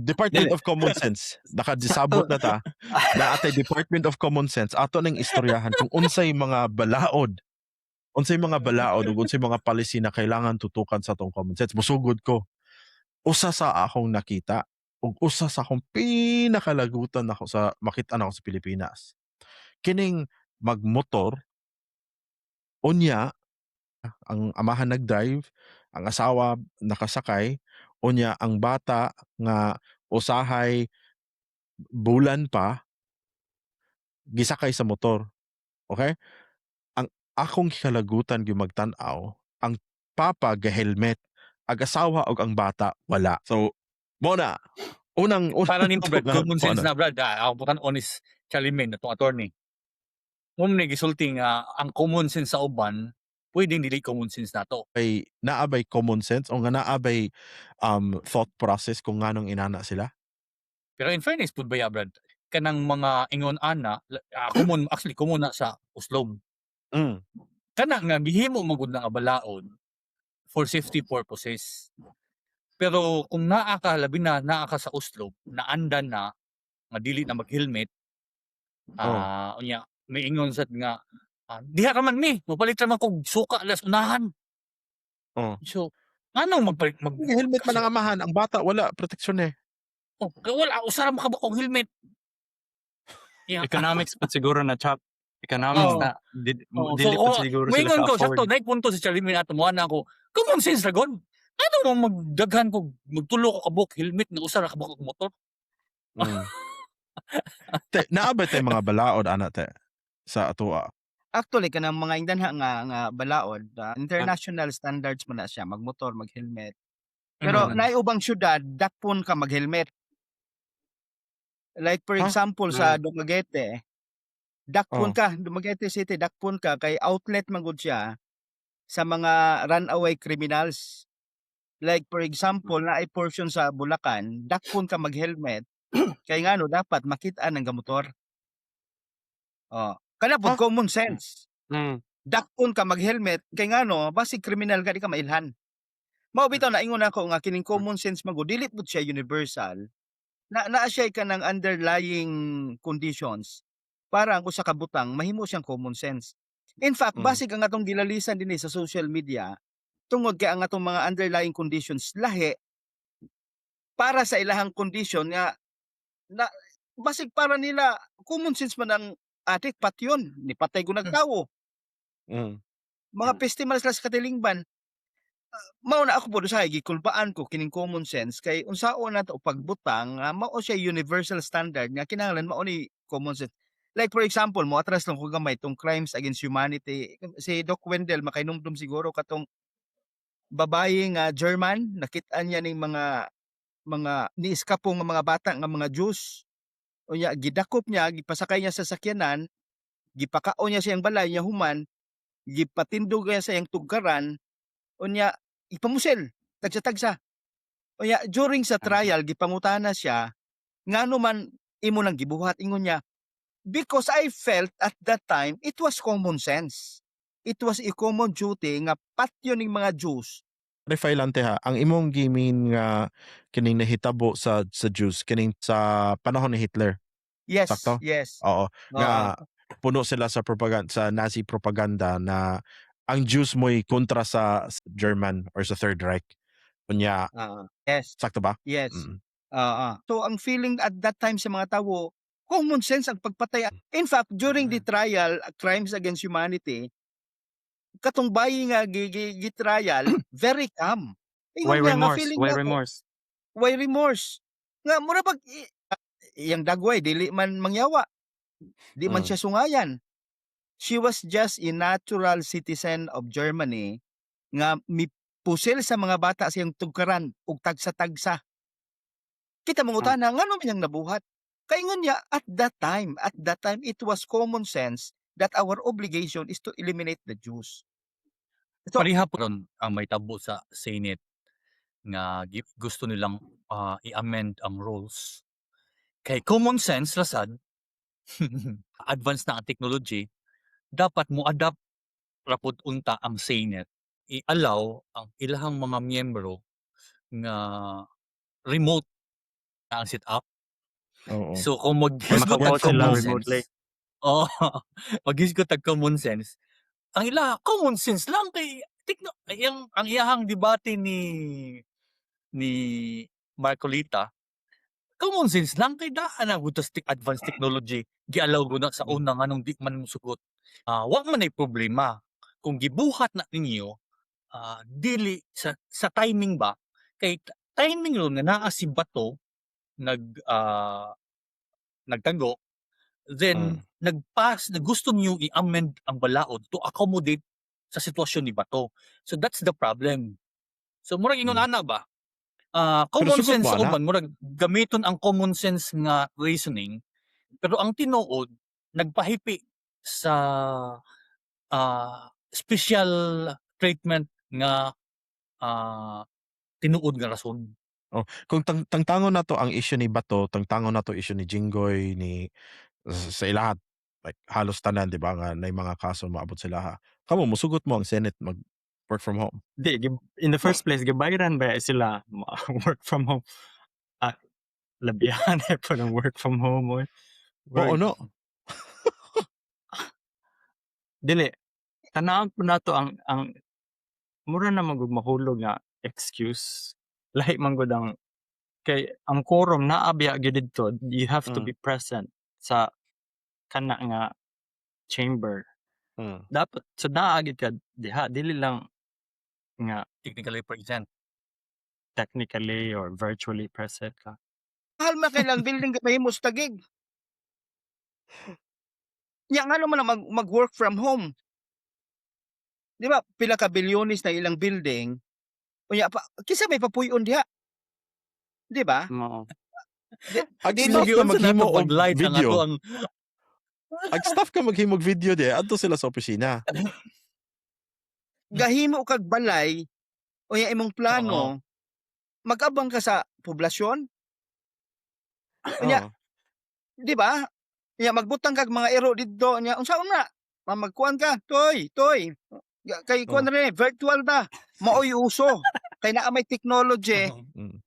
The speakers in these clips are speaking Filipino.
Department Dili. of Common Sense, nakadisabot Sakto. na ta, na atay Department of Common Sense, ato ning istoryahan kung unsay mga balaod ug unsay mga policy na kailangan tutukan sa atong common sense. Musugod ko, usa sa akong nakita ug usa sa akong pinakalagutan nako sa makit-an ako sa Pilipinas, kining magmotor, unya ang amahan nag-drive, ang asawa nakasakay, unya ang bata nga usahay bulan pa gisakay sa motor, okey? Ang akong kalagutan gyud magtan-aw, ang papa ga-helmet, ang asawa ug ang bata wala. So, mao na, Para unang nimo to Brad, nga common kuan sense na, na Brad, ako kan honest Chalimin atong attorney. Mo ni gisulti nga ang common sense sa uban pwedeng dili common sense nato. naa bay common sense o nga naa bay, thought process kung nganong inana sila? Pero in fairness pud baya Brad, kanang mga ingon ana common actually common na sa uslob. Hmm, Kana nga gihimo man gud nga balaod for safety purposes. Pero kung naa ka labi na naa ka sa uslob, naandan na nga dili na mag-helmet, oh, unya miingon sad nga, "Diha ra man mi, mopalit ra man kog suka las unahan." oh. So, nganong magpalit Helmet man kasi ang amahan, ang bata wala proteksyon, eh. kay wala usa ra makabuk og helmet. Yeah. Economics pud siguro na chop. Economics Oo. na Oo, so dili pud siguro sila moingon ko ka-afford. sakto naay punto si Charlemagne ato mo ana ko, common sense ra gud. Ano mo magdaghan kog magtulo ko kabuk helmet nga usa ra kabuk og motor. Hmm. Naa ba tay mga balaod ana te, sa atoa? Actually kanang mga ingdanha nga balaod, international standards man na siya magmotor, mag-helmet. Pero Mhm. naay ubang syudad dakpon ka mag-helmet. Like for Ha? example sa Dumaguete, dakpon Oh, ka, Dumaguete City dakpon ka kay outlet man gud siya sa mga runaway criminals. Like for example, naay portion sa Bulacan, dakpon ka mag-helmet kay ngano dapat makit-an ang gamotor. Oh, kana ha? pod common sense. Mm. Dakpon ka mag-helmet kay ngano basig kriminal ka di ka mailhan. Mao bitaw naingon ako nga kining common sense man gud dili pud siya universal. Naa siya kanang underlying conditions para ang usa ka butang mahimo siyang common sense. In fact, Hmm, basig ang atong gilalisan dinhi sa social media tungod kay ang atong mga underlying conditions lahi para sa ilahang condition nga na basig para nila common sense man ang adik patyon ni patay ko nagtawo. hmm. Mga festival sa katilingban mao na ako pod usahay gikulbaan ko kining common sense kay unsaon nato pagbutang nga mao siya universal standard nga kinahanglan mao ni common sense. Like for example, moatras lang ko gamay tong crimes against humanity. Si Doc Wendell makainumdum siguro katong babaye nga German nakit-an niya ning mga niiskapong nga mga bata nga mga Jews. Unya gidakop niya, gipasakay niya sa sakyanan, gipakaon niya siyang balay niya human, gipatindog niya sa iyang tugkaran, unya ipamusel tagsa-tagsa. Unya during sa trial gipangutana siya, ngano man imo nang gibuhat ingon niya, "Because I felt at that time it was common sense. It was a common duty nga patyo ning mga Jews." Clarify lang te ha, ang imong gimin nga kining nahitabo sa Jews kining sa panahon ni Hitler, Yes, sakto? yes. Oo, Oo. nga puno sila sa Nazi propaganda na ang Jews mo'y kontra sa German or sa Third Reich. Unya, Oo. Yes, sakto ba? yes. Mm. Oo. So ang feeling at that time sa mga tawo, common sense ang pagpatay. In fact, during the trial, crimes against humanity, katong bayi nga gi-trial, very calm. Why Ingon niya nga remorse? feeling Why nako, remorse? why remorse? Nga mura pag iyang dagway dili man mangyawa, di man Mm. siya sungayan. She was just a natural citizen of Germany nga mipusil sa mga bata sa iyang tugkaran ug tagsa-tagsa. Kita mangutana ngano man niyang nabuhat? Kaingon niya at that time it was common sense that our obligation is to eliminate the Jews. So Pareha po ron ang mahitabo sa Senate nga gusto nilang, i-amend ang rules. Kay common sense ra sad, advance na ang technology, dapat mo-adapt ra pud unta ang Senate, i-allow ang ilahang mga miyembro nga remote ang setup. Oo. So kung Kaya maghisgot maka-vote tag sila common remotely. sense, oo, maghisgot tag common sense, ang ila common sense lang kay ang iyahang debate ni Marcolita, common sense lang kay daan na gud tas advanced technology giallow gud na sa Mm. una nganong di man mosugot. Wa man ay problema kung gibuhat na ninyo, dili sa timing ba, kay timing ron nga naa si bato nagtago, then gusto niyo i-amend ang balaod to accommodate sa sitwasyon ni bato. So that's the problem. So murag ingon Mm. ana ba, Pero common sugot sense mo sa ana. uban murag gamiton ang common sense nga reasoning, pero ang tinuod nagpahipi sa special treatment nga tinuod nga rason. Oh, kung tangtangon na 'to ang issue ni Bato, tangtangon na 'to issue ni Jinggoy, ni sa ilaha, like halos tanan 'di ba nga nay mga kaso maabot sa ilaha. Kamo mosugot mo ang Senate mag-work from home? Di, in the first place, gibayaran ba sila work from home? Labihan po ng work from home. Oo Work. 'no? Dili, tanawon po nato ang mura na magug mahulog nga excuse. Lahi man gud ang kay ang quorum naa biya gyud didto, you have to be present sa kana nga chamber. Dapat so naa gyud ka diha, dili lang nga Technically present. technically or virtually present ka. Mahal man kailang building mahimos tagig. Nya ngano man na mag-work from home. Di ba pila ka bilyones na ilang building, unya pa kinsa may papuy-on diha. Di ba? Mao. Ang Di staff ka Giunsa maghimo nato og pag-light ang ato video. ang Ang staff ka maghimo og video di adto sila sa opisina. gahimo kag balay unya imong Oo. plano, mag-abang ka sa poblasyon. Unya, Oo. di ba? Unya magbutang kag mga ero didto unya unsaon na? Magkuan ka, toy. Kay kuan Oh. rin virtual ta. Maoy uso. Kay naa may technology. Mm.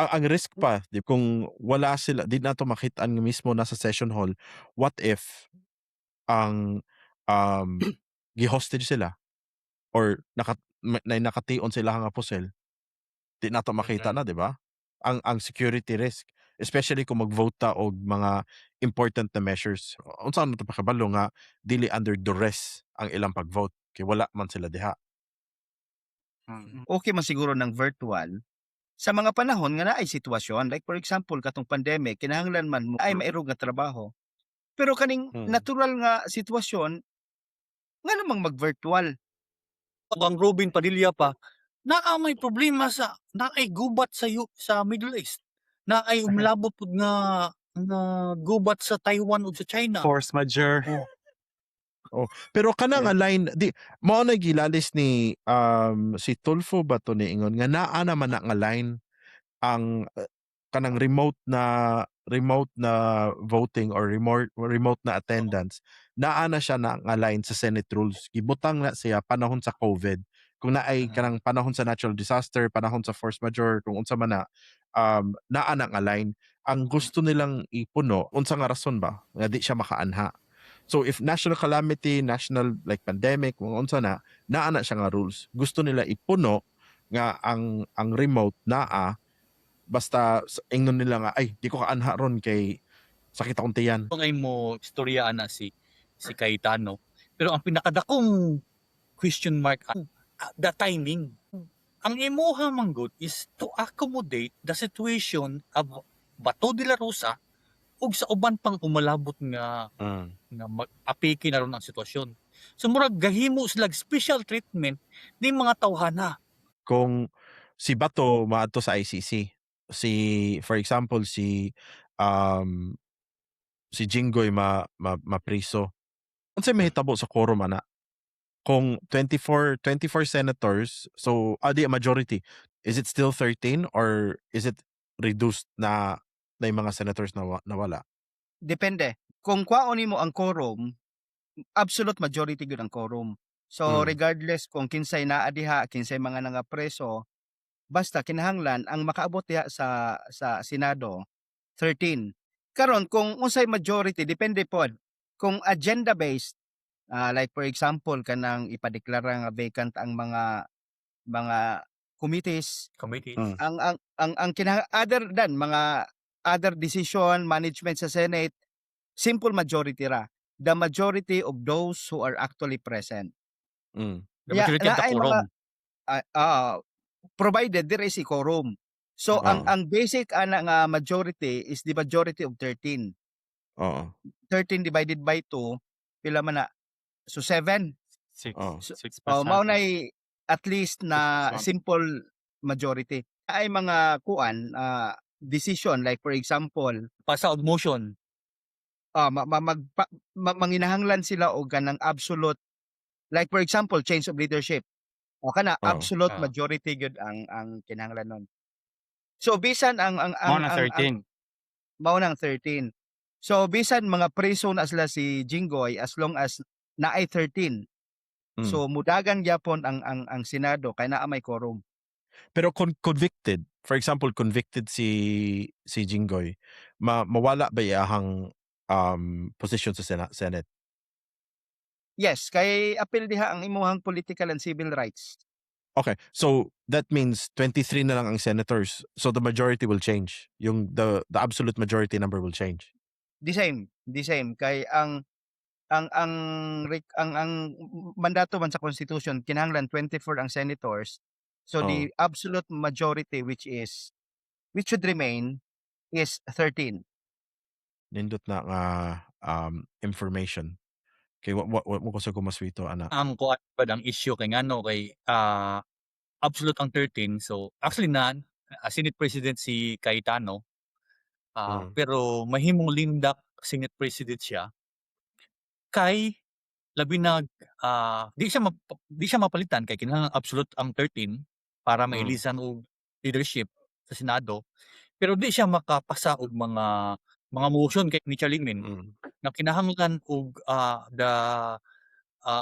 Ang risk pa di kung wala sila di nato makit-an nga mismo nasa session hall, what if ang gi-hostage sila or nakation sila nga pusel, di nato makita na di ba? Ang security risk, especially kung mag-vote ta og mga important na measures. Unsa nato pakabalo nga dili under duress ang ilang pag-vote kay wala man sila diha. Okay man siguro ng virtual sa mga panahon nga naay sitwasyon, like for example katong pandemic kinahanglan man mo ay mairog nga trabaho. Pero kaning natural nga sitwasyon nga namang mag-virtual. ang Robin Padilla pa, naa may problema sa naay gubat sa Middle East. Naay umlabot pud nga gubat sa Taiwan ug sa China. Force majeure. Pero kanang line di mao na gilalis ni si Tulfo ba to niingon nga naa naman na nga line ang kanang remote na voting or remote na attendance naa na siya na nga line sa Senate rules. Gibutang na siya panahon sa COVID. Kung naay kanang panahon sa natural disaster, panahon sa force majeure, kung unsa man na naa na nga line. Ang gusto nilang ipuno unsa nga rason ba nga di siya makaanha. So if national calamity, national like pandemic, mga unsa na, naa na siya nga rules. Gusto nila ipuno nga ang remote naa basta ingnon nila nga ay di ko kaanha ron kay sakit akong tiyan. Kung ay mo istorya na si Cayetano. Pero ang pinakadakong question mark the timing. Ang imuha manggod is to accommodate the situation of Bato de la Rosa ug sa uban pang umalabot nga apiki na ron ang sitwasyon. So murag gahimo sila special treatment ni mga tawhana. Kung si Bato maadto sa ICC, for example si Jinggoy mapriso. Unsay mahitabo sa quorum ana? Kung 24 senators, so di majority. Is it still 13 or is it reduced na yung mga senators na nawala? Depende. Kung kwaon nimo ang quorum, absolute majority gyud ang quorum. So regardless kung kinsay naa diha, kinsay mga nga preso, basta kinahanglan ang makaabot diha sa Senado 13. Karon kung unsay majority depende pod kung agenda based, like for example kanang ipadeklara nga vacant ang mga committees, Committees. ang other than mga other decision management sa Senate, simple majority ra. The majority of those who are actually present. Mm. The majority of the naay quorum. provided there is a quorum. So Oo. ang basic ana nga majority is the majority of 13. Oo. 13 divided by 2 pila man na? So 7. Six. Oo. So, 6%. mao nay at least na 6%. simple majority. Ay mga decision like for example, Pasa og motion. manginahanglan sila og kanang absolute, like for example change of leadership. O kana Oo. absolute Ah. majority gyud ang kinahanglan nun. So bisan ang Mao na 13. mao nang 13. So bisan mga preso na sila si Jinggoy as long as naay 13. Mm. So mudagan gyapon ang Senado kay naa may quorum. Pero convicted, for example, convicted si Jinggoy, mawala ba iyahang position sa Senate? Yes, kay apil diha ang imuhang political and civil rights. Okay, so that means 23 na lang ang senators. So the majority will change. Yung the absolute majority number will change. The same kay ang mandato man sa constitution kinahanglan 24 ang senators. So the absolute majority which should remain is 13. Nindot na nga information. Kay what mo ko sa kumaswito ana. Ang kuan pa ang issue kay ngano kay absolute ang 13. So actually Senate President si Cayetano. Pero mahimong lindak Senate President siya kay labi na di siya mapalitan kay kinahanglan absolute ang 13 para mailisan og leadership sa Senado. Pero di siya makapasa og mga motion kay ni Charlene na kinahanglan og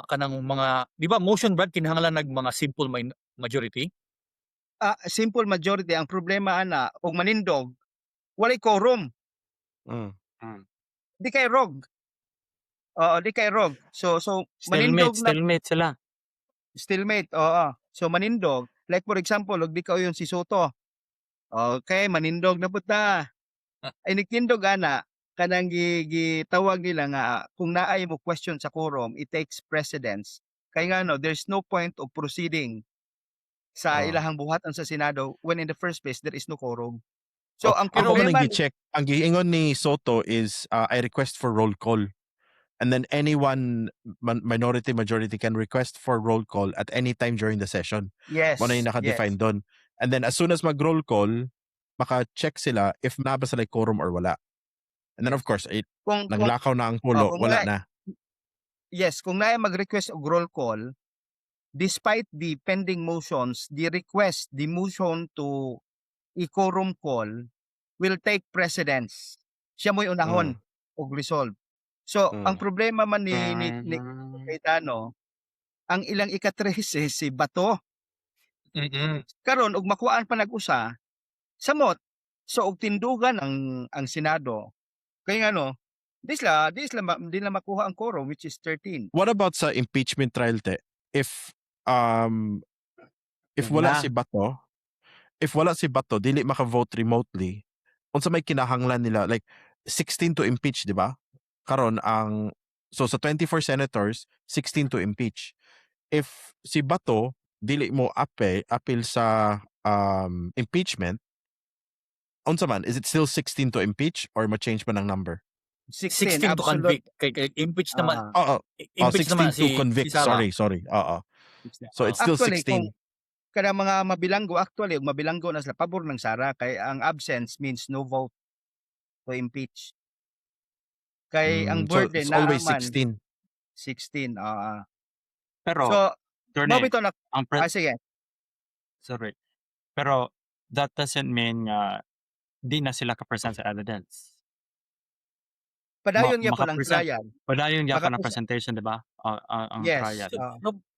kanang mga di ba motion Brad kinahanglan nag mga simple majority. Simple majority ang problema ana og manindog walay quorum. Di kay rog. Di kay rog. So manindog na Stalemate sila. stalemate. Oo. So manindog like for example og di ka yon si Soto. Okay, manindog na puta. Ay nagtindog ana kanang gitawag nila nga kung naay mo question sa quorum, it takes precedence. Kay nga there's no point of proceeding sa ilahang buhatan sa Senado when in the first place there is no quorum. So ang Ako man problema gi-check. Ang giingon ni Soto is I request for roll call. And then anyone minority majority can request for roll call at any time during the session. yes. Mo na yung naka-define doon. And then as soon as mag-roll call, maka-check sila if naba sila quorum or wala. And then of course, Kung naglakaw na ang pulo, kung wala na. yes, kung naay mag-request og roll call, despite the pending motions, the motion to i-quorum call will take precedence. Siya mo'y unahon og resolve. So, ang problema man ni Cayetano, ang ilang ika-13 si Bato. Karon og makuhaan pa nag-usa, samot. So, og tindugan ang Senado. Kaya di na makuha ang quorum which is 13. What about sa impeachment trial te? If wala si Bato, dili maka-vote remotely. Unsa may kinahanglan nila like 16 to impeach, di ba? Karon so sa 24 senators, 16 to impeach. If si Bato dili mo appeal sa impeachment, unsa man, is it still 16 to impeach or ma-change man ang number? 16 to absolute. convict kay impeach naman. Impeach 16 naman to convict. si Sara. Sorry. So it's still Actually, 16. Kada mga mabilanggo na sila pabor ng Sara kay ang absence means no vote to impeach. Kay ang So burden it's na always man 16. 16. Pero So, Attorney, mabito na ang sige. sorry. Pero that doesn't mean di na sila ka-present sa evidence. Padayon gyapon ang makapresent. trial. Padayon gyapon ang Makapresent. presentation, di ba? Ang Yes. trial.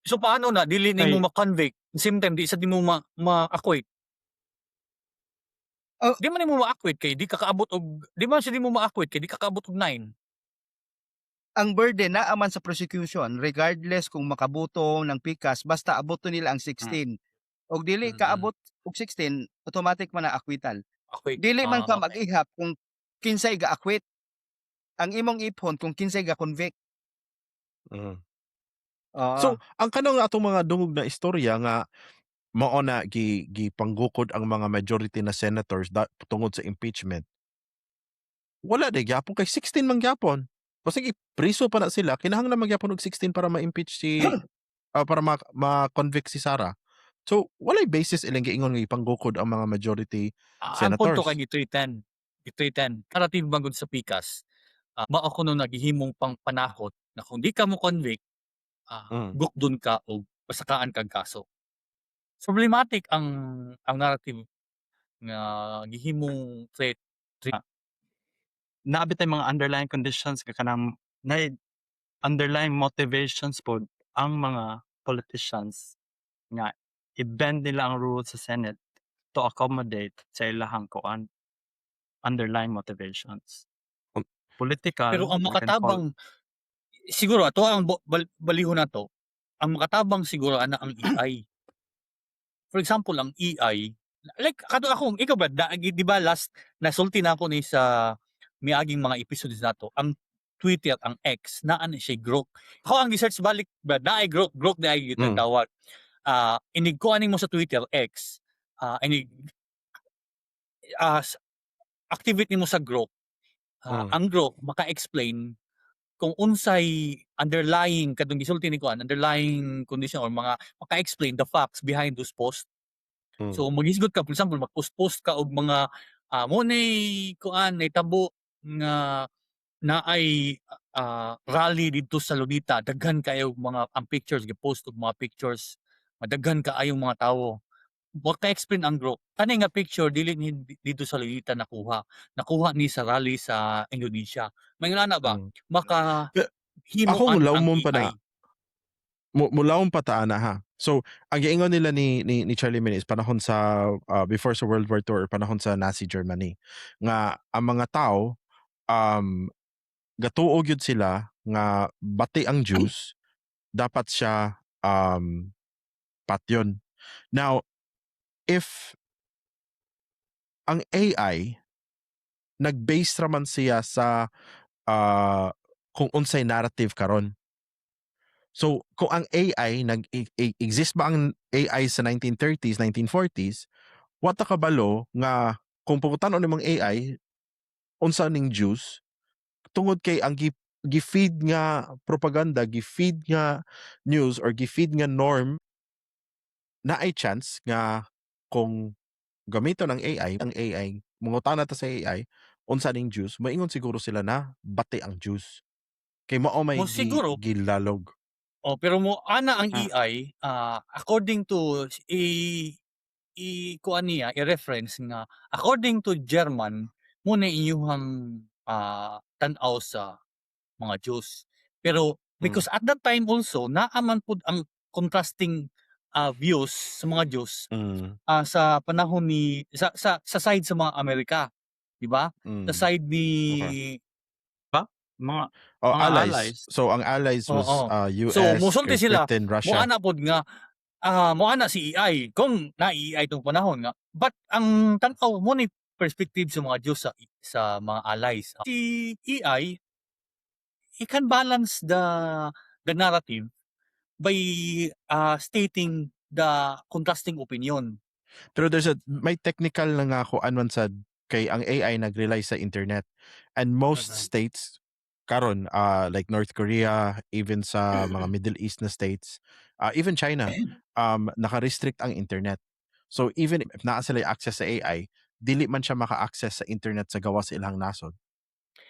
So paano na dili nimo ma-convict? Same time di sa di mo ma-acquit. Oh, Di man nimo maakwit kay di ka kaabot og di man siya nimo maakwit kay di ka kaabot og 9. ang burden naa man sa prosecution regardless kung makabuto ng pikas basta abuto nila ang Hmm. 16. Og dili Mm. kaabot og 16, automatic man na acquittal. Akwit. Dili man ka Okay. mag-ihap kung kinsay ga-acquit. Ang imong iphon kung kinsay ga-convict. Mm. Oo. So, ang kanang atong mga dungog na istorya nga mao na gipanggukod ang mga majority na senators tungod sa impeachment. Wala day gyapon kay 16 man gyapon. Basig ipriso pa na sila, kinahanglan man gyapon og 16 para ma-impeach si para ma-convict si Sara. So, walay basis ilang giingon nga ipanggukod ang mga majority Ang punto kay senators. gituitan. Narrative man gud sa pikas. Mao kuno naghihimong pang panakot na kung di ka mo convict, Mm. gukdon ka o pasakaan kag kaso. Problematic ang narrative nga gihimong threat. Naabit tay mga underlying conditions nga kanang nay underlying motivations pod ang mga politicians nga i-bend nila ang rules sa Senate to accommodate sa ilahang kuan underlying motivations. Um, Political, Pero ang we can call makatabang siguro ato ang balihon nato, ang makatabang siguro ana ang AI. For example, ang AI, like kato akong ikaw ba di ba last nasulti na ako ni sa miaging mga episodes nato, ang Twitter, ang X, naa na siya grok. Ako ang research balik ba naay grok na ay Mm. tawag. Inig ko aning mo sa Twitter X, inig activity mo sa grok. Ang grok maka-explain kung unsay underlying kadung gisulti ni kuan underlying condition or mga maka-explain the facts behind those posts. Mm. So maghisgot ka for example magpost-post ka og mga mo nay kuan nahitabo nga naay rally dito sa Lunita, daghan kayo mga ang pictures gi-post og mga pictures, madaghan kaayong mga tawo. Maka-explain ang group. Kani nga picture dili ni dito sa Lunita nakuha ni sa rally sa Indonesia. Mayngon ana ba? Mm. Maka Pero ako himuan ang mulawmon pa na AI. mulawon pa ta ana ha. So, ang giingon nila ni Charlie Min is panahon sa before sa World War II or panahon sa Nazi Germany nga ang mga tao gatuo gyud sila nga bati ang Jews dapat siya patyon. Now, if ang AI nag-base raman siya sa kung unsay narrative karon. So, kung ang AI exist ba ang AI sa 1930s, 1940s, wa ta kabalo nga kung puputan-on nimong AI unsa ning Jews tungod kay ang gi-feed nga propaganda, gi-feed nga news or gi-feed nga norm na ay chance nga kung gamiton ang AI mangutana ta sa AI unsa ning Jews, maingon siguro sila na bati ang Jews. Kay mao may Mo siguro gilalog. pero mo ana ang Ah. AI according to kuan niya i-reference nga according to German mo na inyuhang tan-aw sa mga Jews. Pero because at that time also naa man pud ang contrasting views sa mga Jews Mm. sa panahon ni sa side sa mga Amerika, di ba? Sa Mm. side ni mga Oh, mga allies. allies. So ang allies was Oo. US, So mosulti sila Britain, mo Russia. ana pod nga mo ana si AI kung na-AI tong panahon nga but ang tan-aw mo ni perspective sa mga Diyos sa mga allies. Si AI he can balance the narrative by stating the contrasting opinion. Pero may technical na nga ako man sad kay ang AI nag-rely sa internet. And most states karon like North Korea, even sa mga Middle East na states, even China, naka-restrict ang internet. So even if naa sila access sa AI, dili man siya maka-access sa internet sa gawa sa ilang nasod.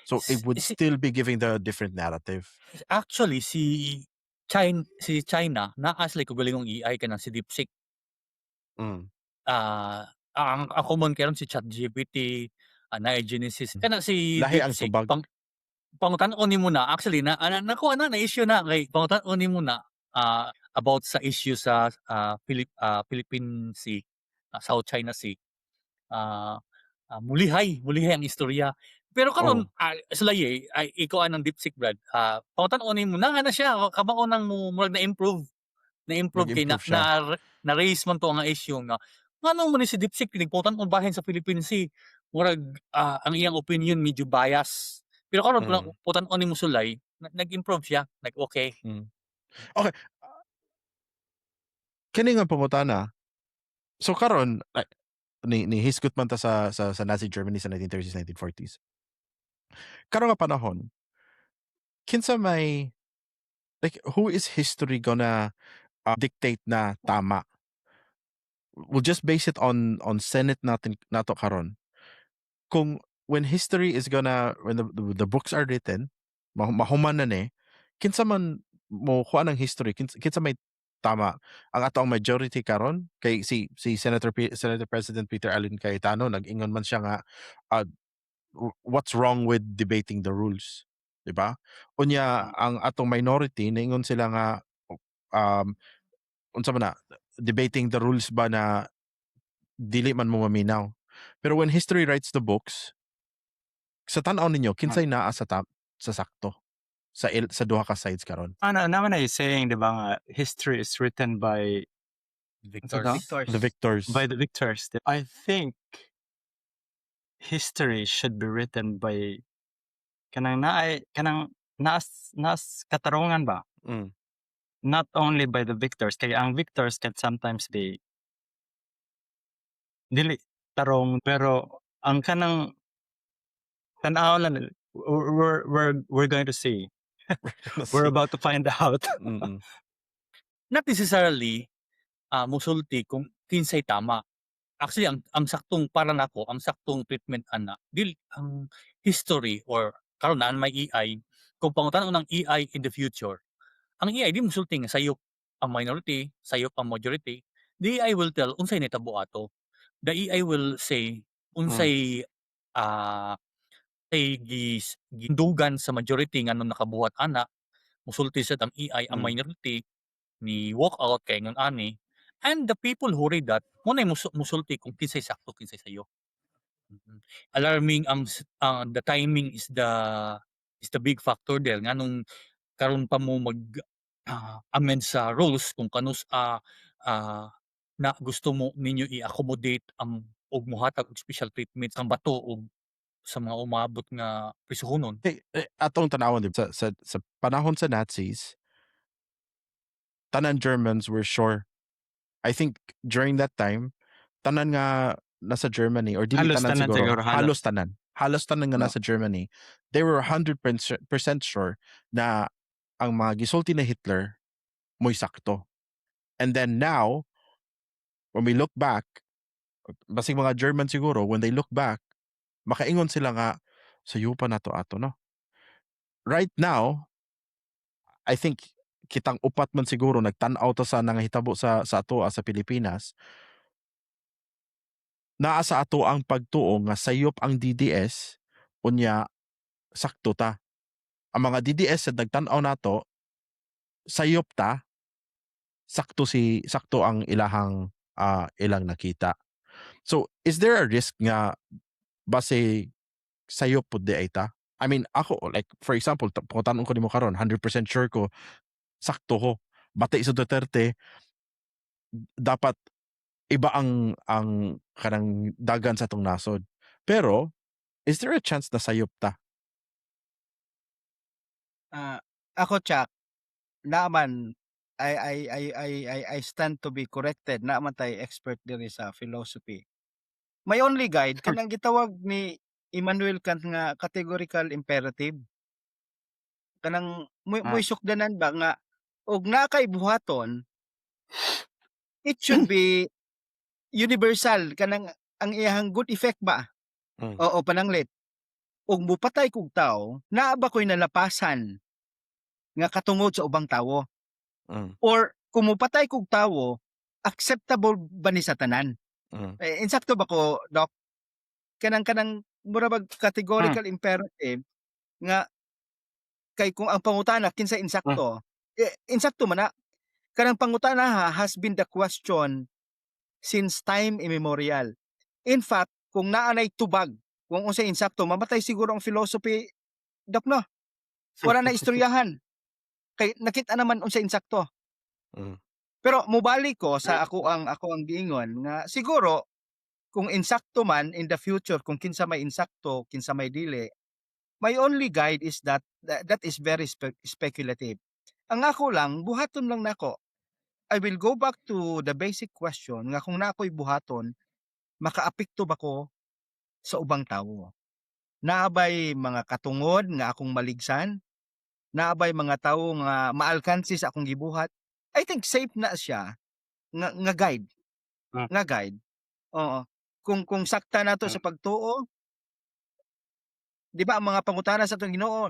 So it would still be giving the different narrative. Actually si China naa sila kagalingong AI kanang si DeepSeek. Ang common karon si ChatGPT, na Genesis kana si Lahi ang DeepSeek tubag. pangutan-on nimo na actually nakuha na issue na kay pangutan-on nimo na about sa issue sa Philippine Sea, South China Sea. mulihay ang istorya. Pero karon Oh. sulay ay ikaw anang DeepSeek Brad. Pangutanon nimo na siya kabao nang murag na-improve kay Nag-improve siya. na raise man to nga issue nga ngano man ni si DeepSeek pinigpautan bahin sa Philippine Sea murag ang iyang opinion medyo bias. Pero karon Mm. putan-on nimo sulay nag-improve siya, okay. Okay. Kini nga pangutana. So karon ni hisgot man ta sa Nazi Germany sa 1930s, 1940s. Karon nga panahon, kinsa may like who is history gonna dictate na tama? We'll just base it on Senate nato karon. Kung when history is gonna when the books are written, mahuman na ni, kinsa man mo kuha ng history, kinsa may tama. Ang ato ang majority karon kay si Senator President Peter Allen Cayetano nag-ingon man siya nga what's wrong with debating the rules, di ba? Unya ang atong minority naingon sila nga unsa man na debating the rules ba na dili man mo maminaw. Pero when history writes the books, sa tan-aw ninyo kinsay naa sa sakto sa duha ka sides karon? Naman ay saying, di ba nga, history is written by Victors. The victors. by the victors. I think history should be written by kanang nas katarungan ba? Mm. Not only by the victors, kaya ang victors can sometimes be dili tarong, pero ang kanang tanaw lang we're going to see. We're about to find out. Mm-mm. Not necessarily musulti kung kinsay tama. Actually ang saktong para nako, ang saktong treatment ana dili ang history or karon na may AI kung pangutan-on ng AI in the future. Ang AI di musulti nga sayop ang minority, sayop ang majority. The AI will tell unsay nahitabo ato. The AI will say unsay ay gindugan sa majority nga nung nakabuhat ana musulti sad ang AI ang Mm. minority ni walk out kay ngon ani and the people who read that mo na musulti kung kinsay sakto kinsay sayo. Alarming ang the timing is the big factor there nga nung karon pa mo mag amend sa rules kung kanus na gusto mo ninyo i-accommodate ang og mohatag og special treatment ang bato og sa mga umabot nga prisuhonon. Atong tanawon sa panahon sa Nazis, tanan Germans were sure. I think during that time, tanan nga nasa Germany or dili Halos tanan tanan siguro, siguro, halos. halos tanan nga No. nasa Germany, they were 100% sure na ang mga gisulti na Hitler mo'y sakto. And then now, when we look back, basig mga German siguro, when they look back, makaingon sila nga sayo pa na to ato, no? Right now, I think kitang upat man siguro nagtan-aw ta sa nangahitabo sa ato sa Pilipinas. Naa sa ato ang pagtuo nga sayop ang DDS unya sakto ta. Ang mga DDS sa nagtan-aw nato sayop ta sakto ang ilang nakita. So, is there a risk nga base sayop pud di ay ta? I mean, ako like for example, pangutan-on ko nimo karon, 100% sure ko sakto ko. Bati sa Duterte dapat iba ang kanang dagan sa tong nasod. Pero is there a chance na sayop ta? Ako Chuck, naman I stand to be corrected. Naman tay expert diri sa philosophy. My only guide kanang gitawag ni Immanuel Kant nga categorical imperative. Kanang mo'y sukdanan ba nga og naa kay buhaton, it should be universal kanang ang iyang good effect ba? Mm. Oo, pananglit. Og mupatay kog tawo, naa ba ko'y nalapasan nga katungod sa ubang tawo? Mm. Or kung mupatay kog tawo, acceptable ba ni sa tanan? Mm. Insakto ba ko, Doc? Kanang mura bag categorical imperative nga kay kung ang pangutana kinsa insakto, insakto man na. Kanang pangutana has been the question since time immemorial. In fact, kung naa nay tubag, kung unsay insakto mamatay siguro ang philosophy dok no. Wala na istoryahan. Kay nakita naman unsay insakto. Mm. Pero mobalik ko sa ako ang giingon nga siguro kung insakto man in the future kung kinsa may insakto, kinsa may dili, my only guide is that is very speculative. Ang ako lang buhaton lang nako. I will go back to the basic question nga kung nako'y buhaton, makaapekto ba ko sa ubang tawo? Naabay mga katungod nga akong maligsan? Naabay mga tawo nga maalkansi sa akong gibuhat? I think safe na siya nga guide, Hmm. nga guide. Oo. Kung sakta nato Hmm. sa pagtuo, di ba ang mga pangutana sa atong Ginoo,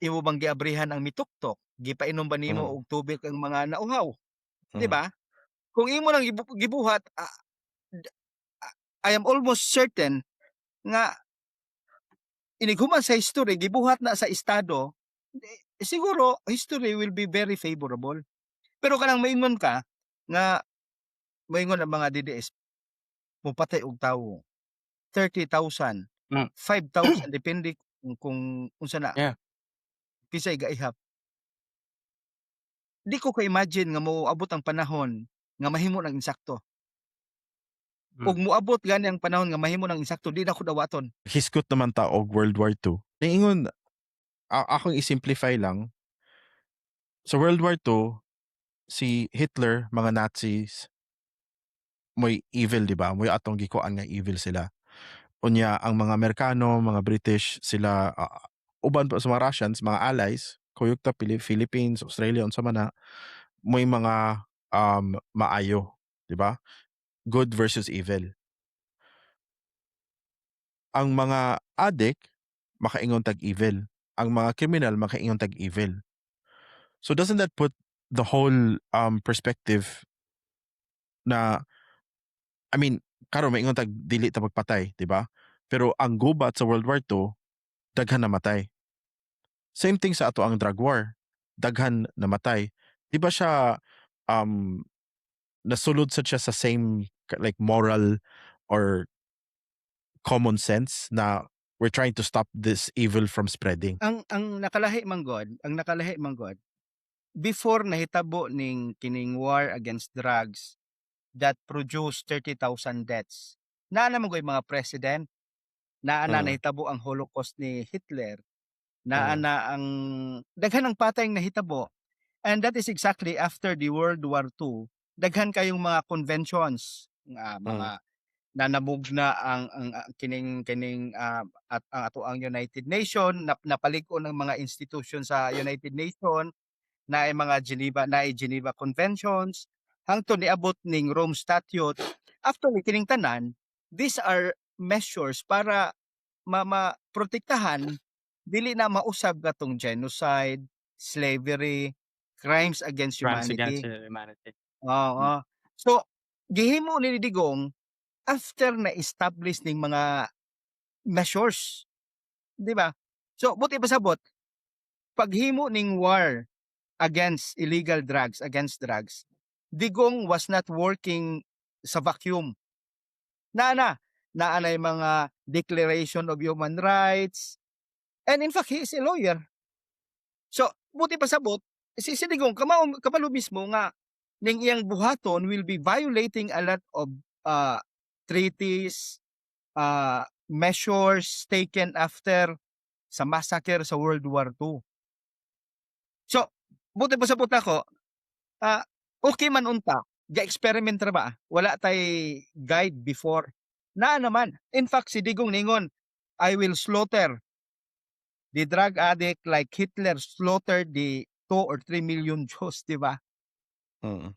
imo bang giabrihan ang mituktok? Gipainom ba nimo Mm. og tubig ang mga nauhaw? Di Mm. ba? Kung imo lang gibuhat, d- I am almost certain nga inighuman sa history, gibuhat na sa estado, siguro history will be very favorable. Pero kanang maingon ka nga maingon ang mga DDS mopatay og tawo 30,000, Mm. 5,000 depende kung unsa na Yeah. kisay gaihap. Di ko ka-imagine nga moabot ang panahon nga mahimo ng insakto. Ug Mm. moabot gani ang panahon nga mahimo ng insakto, di na ko dawaton. Hisgot naman ta og World War II. Niingon, akong i-simplify lang, sa World War II, si Hitler, mga Nazis, mo'y evil, di ba? Mo'y atong gikuan nga evil sila. Unya, ang mga Amerikano, mga British, sila, uban pa sa mga Russians, mga allies, kuyog ta, Philippines, Australia, unsa man na, mo'y mga maayo, di ba? Good versus evil. Ang mga addict, makaingon tag evil. Ang mga criminal, makaingon tag evil. So doesn't that put the whole perspective na, I mean, karon maingon tag dili ta magpatay, di ba? Pero ang gubat sa World War II, daghan namatay. Same thing sa ato ang drug war. Daghan namatay. Di ba siya nasulod sad siya sa same like moral or common sense na we're trying to stop this evil from spreading. Ang nakalahi man God, before nahitabo ning kining war against drugs that produced 30,000 deaths. Naa naman ko'y mga president, naa na Mm. nahitabo ang Holocaust ni Hitler, naa Mm. na ang daghan ang patay nga nahitabo. And that is exactly after the World War II. Daghan kayong mga conventions, mga nanamugna ang kining at ang ato ang United Nation napalig-on ng mga institution sa United Nation na ay mga Geneva Conventions hangtod niabot ning Rome Statute. After kining tanan, these are measures para maprotektahan dili na mausab katong genocide, slavery, crimes against Crimes against humanity. humanity. Oo. So gihimo ni Digong after na establish ning mga measures, di ba? So buti pasabot paghimo ning war against illegal drugs, against drugs, Digong was not working sa vacuum. Naa na mga Declaration of Human Rights, and in fact, he is a lawyer. So, buti pasabot, si Digong, kamalo mismo nga, ning iyang buhaton will be violating a lot of treaties, measures taken after sa massacre sa World War II. So, buti pasabot ako, okay man unta, ga-experiment ra ba? Wala tay guide before. Na naman. In fact, si Digong ningon, I will slaughter the drug addict like Hitler slaughtered the 2 or 3 million Jews, di ba? Mm.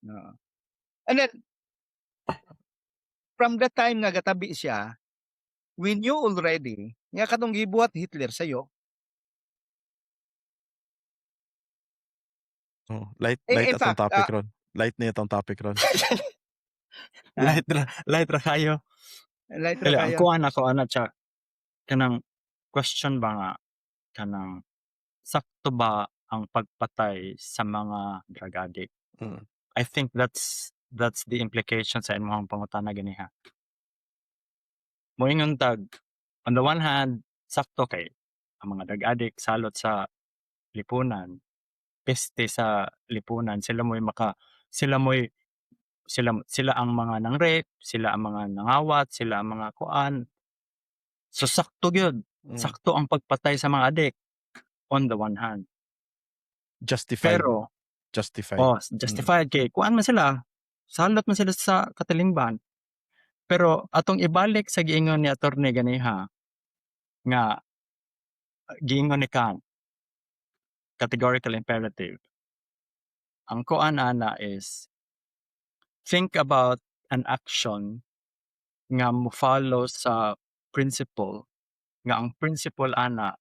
No. And then, from the time nga gatabi siya, we knew already nga katong gibuhat Hitler sayo. Oh, light In atong fact, topic ron. Light na itong topic ron. Light ra kayo. light ra Dili, ang kayo. kuan ako ana siya kanang question ba nga kanang sakto ba ang pagpatay sa mga drug addict? Mm. I think that's the implication sa imong pangutana ganiha. moingon tag on the one hand sakto kay ang mga drug addict salot sa lipunan, peste sa lipunan, sila ang mga nang-rape, sila ang mga nangawat, sila ang mga kuan. So sakto gyud, Mm. sakto ang pagpatay sa mga addict on the one hand. Justified. Pero Justified. justified kay kuan man sila, salot man sila sa katilingban. Pero atong ibalik sa giingon ni Attorney ganiha nga giingon ni Kant, categorical imperative. Ang kuan ana is think about an action nga mo-follow sa principle nga ang principle ana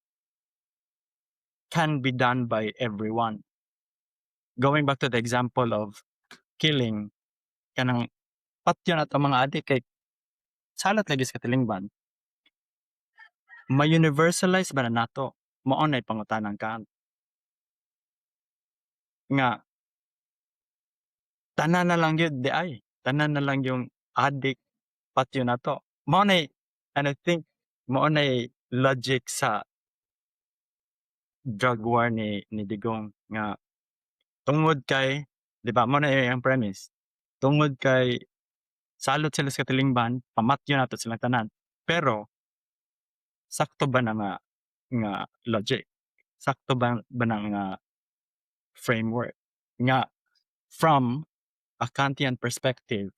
can be done by everyone. Going back to the example of killing, kanang patyon at ang mga adik kay salat lagi sa katilingban. Ma-universalize ba na nato? Mao na'y pangutanang Kant. Nga tanan na lang yun di ay. Tanan na lang yung adik patyon nato. Mao na'y and I think mao na'y logic sa drug war ni Digong nga tungod kay, di ba, mo na yung premise. Tungod kay salot sila sa katilingban, pamatyo nato silang tanan. Pero sakto ba na nga logic? Sakto ba na nga framework? Nga from a Kantian perspective,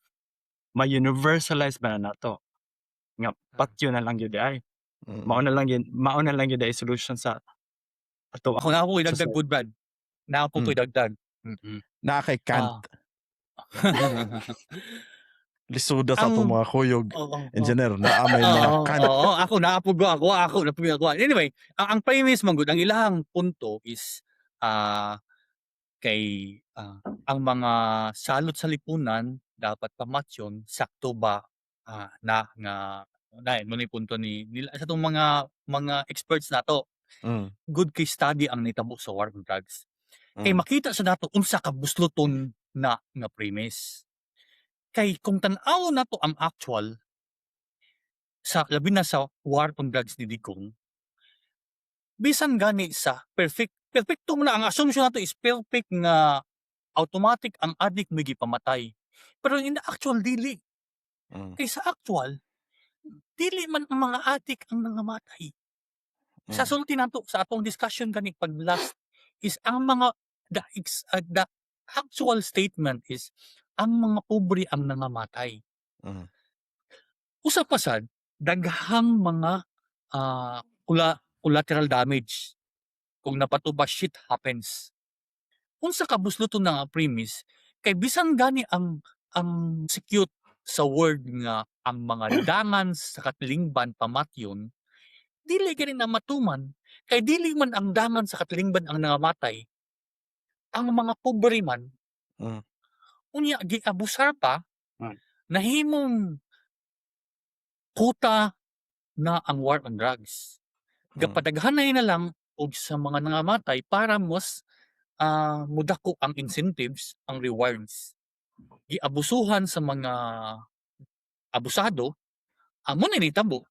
ma-universalize ba na nato? Nga patyo na lang yun di ay. Mm. Mao na lang yun di ay solution sa ato. Ako na ako idagdag Society. good bad. Na ako Mm. ko idagdag. Mm-mm. Na kay Kant. Lisuda sa Ang- atong mga kuyog. Oo. Engineer, naamay mga Oo, Kant. oo, ako naapugo ako napugo ako. Anyway, ang premise man gud ang ilahang punto is kay ang mga salot sa lipunan dapat pamatyon sakto ba na nga dahil mo ni punto ni nila sa tong mga experts nato. Mm. Good case study ang nitabo sa war on drugs. Kay Mm. makita sa nato unsa ka busluton na nga premise. Kay kung tan-aw nato ang actual sa labi na sa war on drugs ni Digong, bisan gani sa perfecto mo na ang assumption nato is perfect nga automatic ang addict may gipamatay. Pero in the actual dili. Mm. Kay sa actual dili man ang mga addict ang nangamatay. Sa Mm. sulti nato sa atong discussion gani pag last is ang mga the actual statement is ang mga pobre ang nangamatay. Mm. Usa pa sad daghang mga collateral damage kung napatuba shit happens. Unsa ka busluton nga premise kay bisan gani ang secute sa word nga ang mga dangan sa katilingban pamatyon dili gani na matuman kay dili man ang dangan sa katilingban ang nangamatay, ang mga pobre man Mm. unya giabusar pa Mm. nahimong kuta na ang war on drugs. Gapadaghanay na lang og sa mga nangamatay para mas mudako ang incentives, ang rewards. Giabusuhan sa mga abusado, amo na nitabo.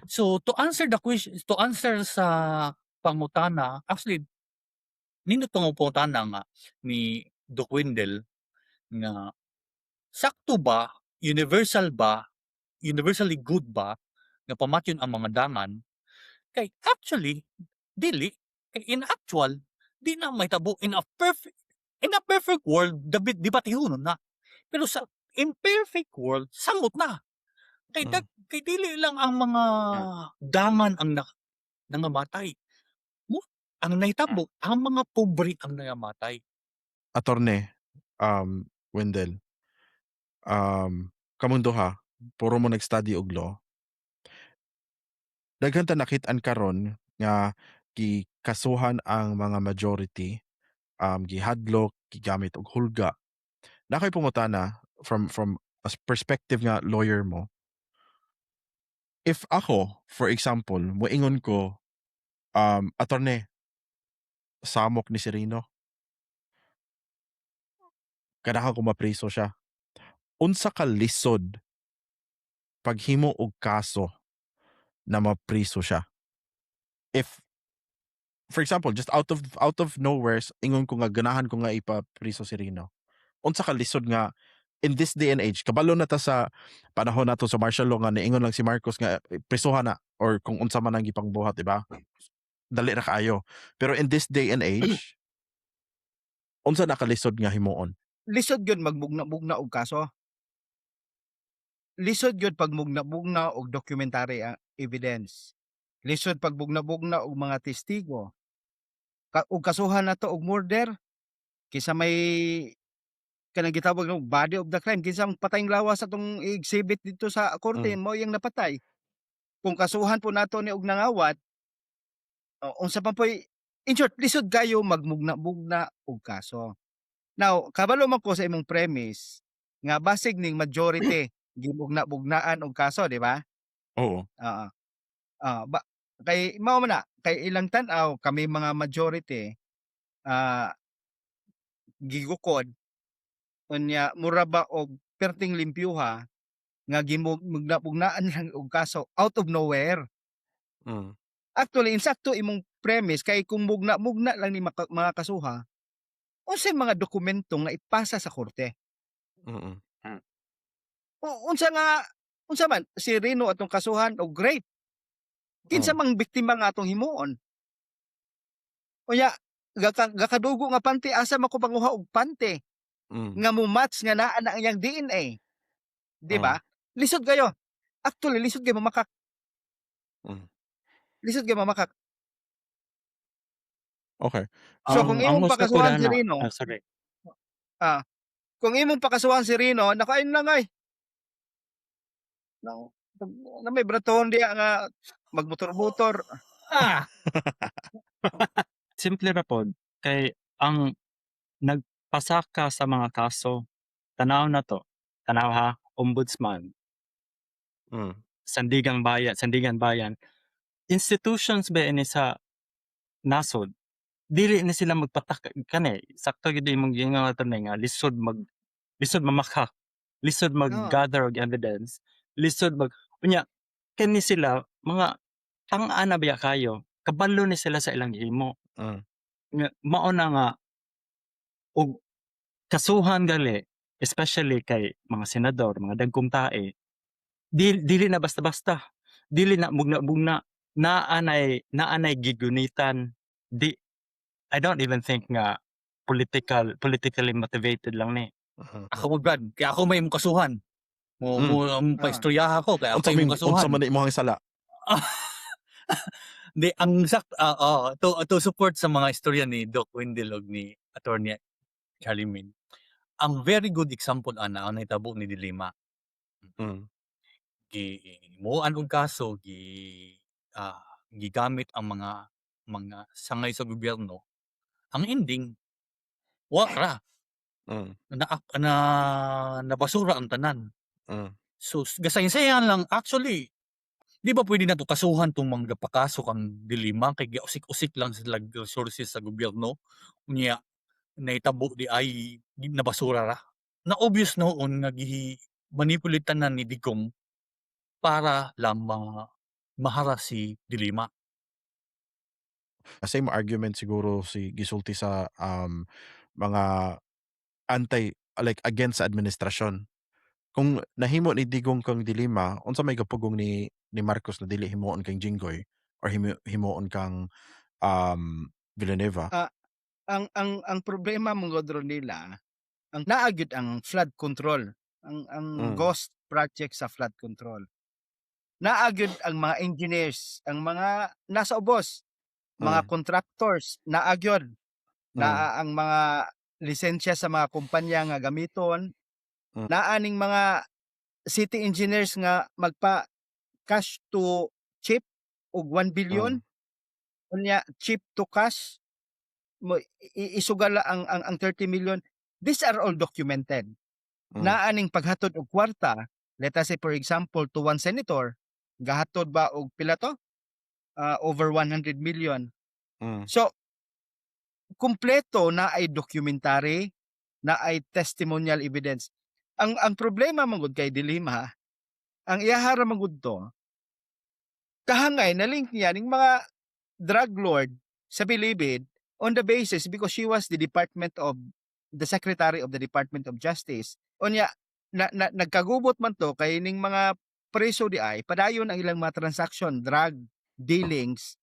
So to answer the question, to answer sa pangutana, actually nindot tong pangutana nga ni Doc Wendell nga sakto ba, universally good ba nga pamatyon ang mga dangan? Kay actually dili. Kay in actual di na mahitabo in a perfect world debatihon na. Pero sa imperfect world samot na. Kay kay dili lang ang mga dangan ang nangamatay. Ang nahitabo ang mga pobre ang nangamatay. Attorney, Wendell, kamong duha, puro mo nag-study og law. Daghan ta nakit-an karon nga gikasuhan ang mga majority, gihadlok, gigamit og hulga. Nakay pangutana from a perspective nga lawyer mo. If ako, for example, moingon ko, attorney, samok ni Sereno. Kailangan ko mapriso siya. Unsa ka lisod paghimo og kaso na mapriso siya. If for example, just out of nowhere ingon ko nga ganahan ko nga ipapriso si Rino. Unsa ka lisod nga in this day and age kabalo na ta sa panahon nato sa martial law nga niingon lang si Marcos nga prisuhan na or kung unsa man ang gipangbuhat, di ba? Dali ra kaayo. Pero in this day and age, unsa nakalisod nga himuon? Lisod gyud magmugna-mugna og kaso. Lisod gyud pag mugna-mugna og documentary evidence. Lisod pag mugna-mugna og mga testigo. Og kasuhan nato og murder kisa may kanang gitawag ng body of the crime kinsa ang patayng lawas sa tong exhibit dito sa korte mo yang napatay. Kung kasuhan po nato ni og nangawat, unsa pa po'y in short lisod kayo magmugna-mugna og kaso. Now, kabalo man ko sa imong premise nga basig ning majority gimugna-bugnaan og kaso, di ba? Oo. Oo. Kay mao man na kay ilang tan-aw kami mga majority gigukod unya mura ba og perting limpyuha nga gimugna-bugnaan lang og kaso out of nowhere. Mm. Actually, insakto imong premise kay kung mugna-mugna lang ni mga kasuha, unsay mga dokumento nga ipasa sa korte? Mm. Unsa man si Rino atong kasuhan og rape. Kinsa mang biktima nga atong himuon. Unya gakadugo nga pante asa makupanguha og pante nga mo-match nga naa na ang iyang DNA. Di ba? Lisod kayo. Actually, lisod kayo mamakak. Lisod kayo mamakak. Okay. So kung imong gusto ko pakasuhan si na Rino, sorry. kung imong pakasuhan si Rino, nakain lang ay. Na may braton diya nga magmotor-motor. Simple ra pod kay ang nagpasaka sa mga kaso tanaw na to. Tanaw ha, ombudsman, sandigan bayan. Institutions ba ini sa nasod? Dili ni sila magpatak kani sakto gid imong gingaton nga lisod mamakak, lisod mag-gather og evidence, lisod unya kani sila mga tang-a na biya kayo, kabalo ni sila sa ilang himo. Nga mao na nga og kasuhan gali especially kay mga senador, mga dagkong tae, dili na basta-basta, dili na mugna-mugna, naanay gigunitan. I don't even think nga politically motivated lang ni. Ako mo Brad, kaya ako may imong kasuhan. Mo paistoryahan ko kaya ako imong Unsa kasuhan. man imong sala? Di ang to support sa mga istorya ni Doc Wendell ug ni Attorney Charlie Min. Ang very good example ana ang nahitabo ni Dilima. Gimuan og kaso gigamit ang mga sangay sa gobyerno. Ang ending wa ra nabasura ang tanan. So gasaysayan lang actually. Di ba pwede na to kasuhan tong mga pakaso kang Dilima kay giusik-usik lang sila resources sa gobyerno. Unya nahitabo di ay nabasura ra. Na obvious noon nga manipulitan na ni Digong para lang maharas si Dilima. Same argument siguro si gisulti sa mga against sa administrasyon. Kung nahimo ni Digong kang Dilima, unsa may gapugong ni Marcos na dili himuon kang Jinggoy or himuon kang Villanueva? Ang problema mong godron nila, ang naagyud ang flood control, ang ghost project sa flood control. Naagyud ang mga engineers, ang mga nasa ubos, mga contractors, naagyud na ang mga lisensya sa mga kumpanya nga gamiton, naaning mga city engineers nga magpa cash to chip og 1 billion unya chip to cash mo isugala ang 30 million. These are all documented. Naaning paghatod og kwarta, let us say for example to one senator, gahatod ba og pila to? Over 100 million. So kumpleto na ay documentary, na ay testimonial evidence. Ang problema mangod kay Dilima, ang iyahara magudto, kahangay na link niya ning mga drug lord sa bilibid on the basis because she was the Secretary of the Department of Justice. Unya nagkagubot man to kay ning mga preso di ay padayon ang ilang mga transaction, drug dealings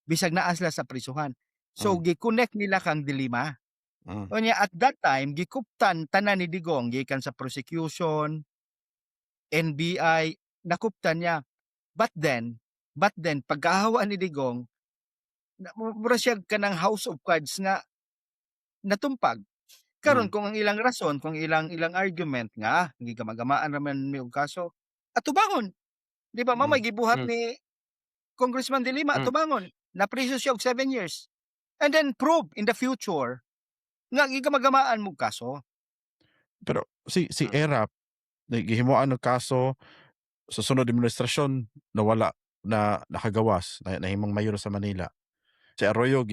bisag naa sila sa prisuhan. So Mm. gi-connect nila kang dilima. Mm. Unya at that time gikuptan tanan ni Digong gikan sa prosecution, NBI, nakuptan niya. But then pagkahawa ni Digong, mura siya kanang house of cards nga natumpag. Karon Mm. kung ang ilang rason, kung ilang argument nga gigama-gamaan naman mi og kaso, atubangon. Di ba mamay Mm. gibuhat Mm. ni Congressman De Lima Mm. atubangon. Napriso siya og 7 years. And then prove in the future nga gigama-gamaan mo kaso. Pero si Mm. ERAP gihimuan og kaso sa sunod administrasyon nawala na nakagawas na nahimong mayor sa Manila. Si Arroyo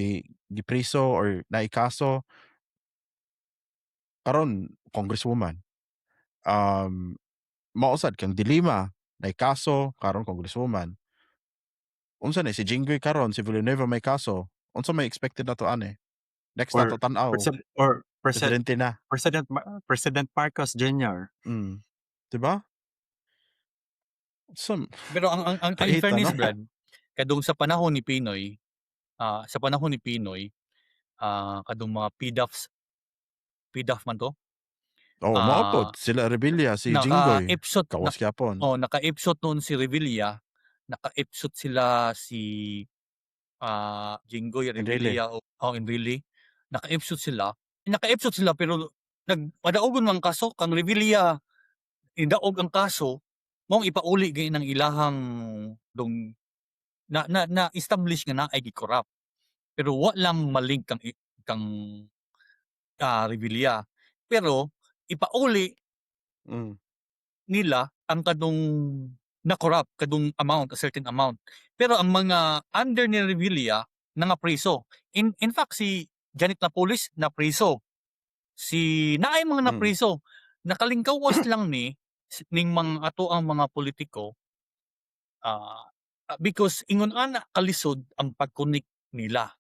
gipriso or naikaso karon congresswoman. Mausad kang Dilima naikaso karon congresswoman. Unsa ni si Jinggoy karon si Villanueva may kaso. Unsa may expected nato ani? Next nato Or tan-aw presidente na. President Marcos Jr. Mm. 'Di ba? Pero ang in Pait, fairness, ano? Brad, kadung sa panahon ni Pinoy, kadung mga PDAF man to, Oo, mao pod ah, sila Revilla, si Jinggoy, naka-ipsot kawas gyapon. naka-ipsot noon si Revilla, naka-ipsot sila si Jinggoy, Enrile. Revilla o Enrile. Naka-ipsot sila pero padaogon man kaso kang Revilla idaog ang kaso maong ipauli gay ng ilahang dong na establish nga na ay gi-corrupt. Pero wa lang malink kang Revilla. Pero ipauli Mm. nila ang kadung na-corrupt, kadung amount, a certain amount. Pero ang mga under ni Revilla nangapriso. In fact, si Janet Napoles napriso. Si naay mga Mm. napriso. Nakalingkawas lang ning mga ato ang mga politiko because ingon ana kalisod ang pagkunik nila.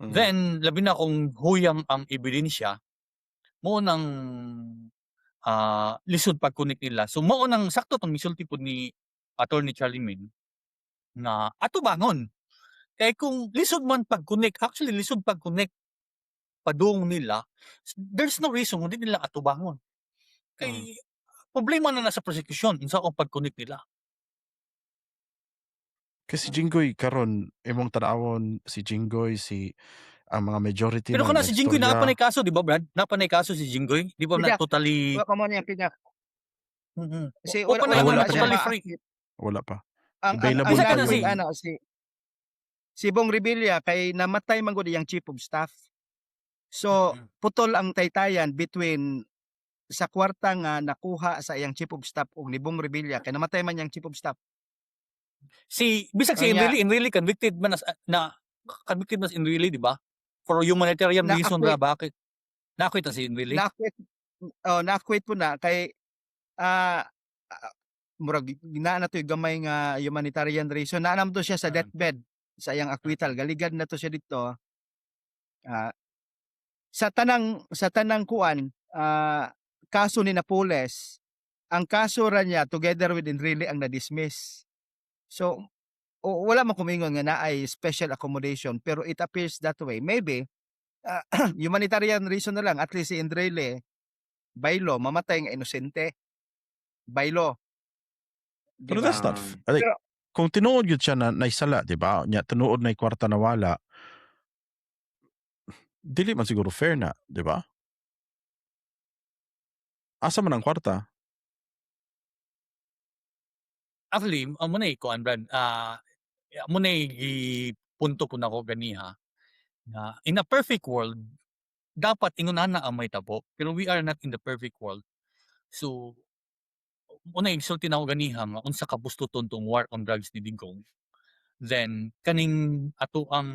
Mm. Then labi na kung huyang ang ebidensya mo nang lisod pagkunik nila. So mao nang sakto tong misulti pod ni Attorney Charlie Min nga ato bangon. Kay kung lisod man pagkunik, actually lisod pagkunik padung nila, there's no reason kung di nila ato bangon. Mm. Kay problema na nasa prosecution unsa ang pagkunik nila. Kasi Jinggoy karon imong tan-awon si Jinggoy ang mga majority Pero na kana si Jinggoy istorya. napanay kaso, di ba, Brad? Napanay kaso si Jinggoy, di ba na Pinak, totally wa pa man yang pinak. Kasi wala panay wala na pa totally siya. free. Wala pa. Ang Available Bisa pa ka na yung si Bong Revilla kay namatay man gud iyang chief of staff. So putol ang taytayan between sa kwarta nga nakuha sa iyang chief of staff ug ni Bong Revilla kay namatay man iyang chief of staff. Bisag si Kanya- Enrile convicted man convicted man si Enrile, di ba? For humanitarian reason Na-acquit. ra, bakit? Na-acquit na si Enrile? Na-acquit po na kay murag na to gamay nga humanitarian reason. Naanam to siya sa deathbed sa iyang acquittal. Galigad na to siya dito. Sa tanang kuan kaso ni Napoles, ang kaso ra niya together with Enrile ang na-dismiss. So wala man kumingon nga naay special accommodation pero it appears that way. Maybe humanitarian reason na lang, at least si Enrile by law mamatay nga inosente. By law. Pero Diba? that's not like, kung tinuod yun siya na naisala, di ba? Nya tinuod na kwarta na wala. Dili man siguro fair na, di ba? Asa man ang kwarta? Actually, amo na kuan, Brad. Amo na punto po nako ganiha na in a perfect world dapat ingunahan na ang may tabo, pero we are not in the perfect world. So una insulti na ako ganiha nga unsa ka bustuton tong war on drugs ni Digong. Then kaning ato ang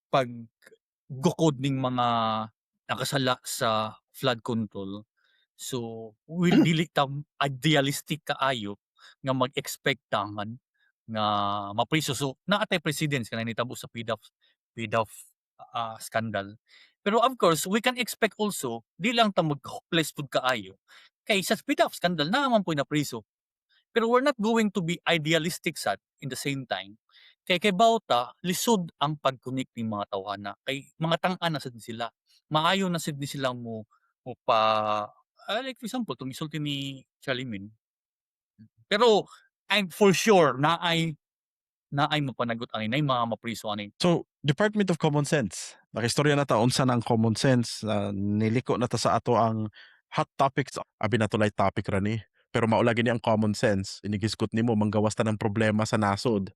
paggukod ning mga nakasala sa flood control. So, will dili ta idealistic kaayo nga mag-expect tangan nga mapriso. So, naa tay precedents kanang nahitabo sa PDAF scandal. Pero of course, we can expect also di lang ta mag-hopeless pud kaayo kay sa PDAF scandal naa man po'y napriso. Pero we're not going to be idealistic sad in the same time. Kay bawta lisod ang pag-connect ning mga tawhana kay mga tang-an na sad sila. Maayo na sad ni sila mo pa like for example, tong gisulti ni Charlemagne. Pero I'm for sure naay mapanagot ani nay mga mapriso ani. So, Department of Common Sense. Nakistorya na ta unsa nang common sense, niliko na ta sa ato ang hot topics. Abi na to light topic ra ni. Pero maula gini ang common sense. Inigisgot nimo manggawas ta ng problema sa nasod.